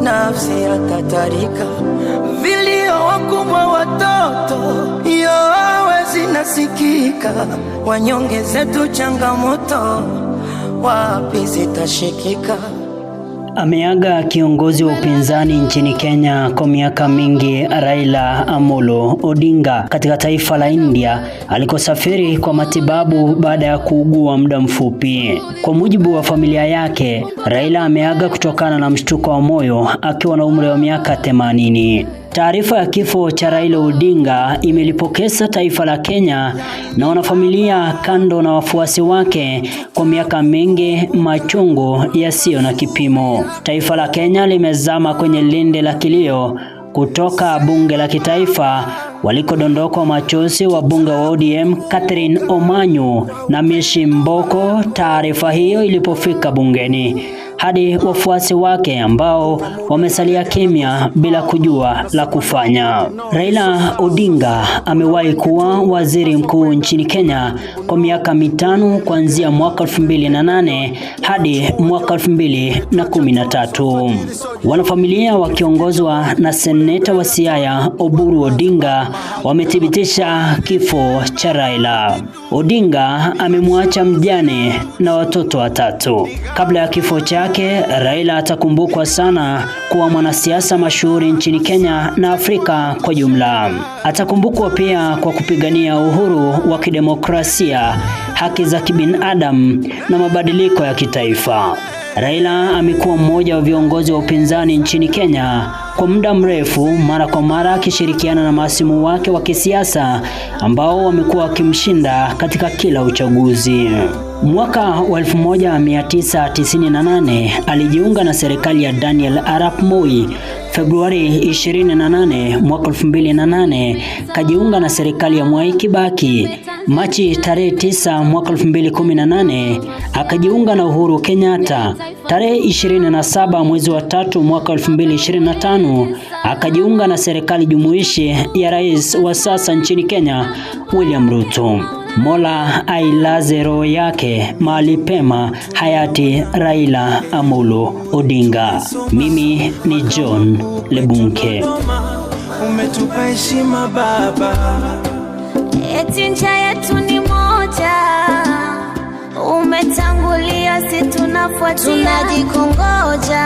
nafsi ya tatarika, vilio wakubwa watoto yowe zinasikika, wanyonge zetu changamoto wapi zitashikika. Ameaga kiongozi wa upinzani nchini Kenya kwa miaka mingi Raila Amolo Odinga katika taifa la India alikosafiri kwa matibabu baada ya kuugua muda mfupi. Kwa mujibu wa familia yake, Raila ameaga kutokana na mshtuko wa moyo akiwa na umri wa miaka 80. Taarifa ya kifo cha Raila Odinga imelipokesa taifa la Kenya na wanafamilia kando na wafuasi wake kwa miaka mingi machungu yasiyo na kipimo. Taifa la Kenya limezama kwenye linde la kilio kutoka bunge la kitaifa walikodondoka machozi wa bunge wa ODM Catherine Omanyo na Mishi Mboko taarifa hiyo ilipofika bungeni, hadi wafuasi wake ambao wamesalia kimya bila kujua la kufanya. Raila Odinga amewahi kuwa waziri mkuu nchini Kenya kwa miaka 5 kuanzia mwaka 2008 hadi mwaka 2013. Wanafamilia wakiongozwa na seneta wa Siaya Oburu Odinga wamethibitisha kifo cha Raila. Odinga amemwacha mjane na watoto 3. Kabla ya kifo chake, Raila atakumbukwa sana kuwa mwanasiasa mashuhuri nchini Kenya na Afrika kwa jumla. Atakumbukwa pia kwa kupigania uhuru wa kidemokrasia, haki za kibinadamu na mabadiliko ya kitaifa. Raila amekuwa mmoja wa viongozi wa upinzani nchini Kenya kwa muda mrefu, mara kwa mara akishirikiana na mahasimu wake wa kisiasa ambao wamekuwa wakimshinda katika kila uchaguzi. Mwaka wa 1998 alijiunga na serikali ya Daniel Arap Moi. Februari 28 mwaka 2008 kajiunga na serikali ya Mwai Kibaki. Machi tarehe 9 mwaka 2018 akajiunga na Uhuru Kenyatta. Tarehe 27 mwezi wa 3 mwaka 2025 akajiunga na serikali jumuishi ya rais wa sasa nchini Kenya William Ruto. Mola ailaze roho yake mahali pema hayati Raila Amolo Odinga. Mimi ni John Lebunke. Umetupa heshima baba, eti ncha yetu ni moja, umetangulia si tunafuatia, tunajikongoja.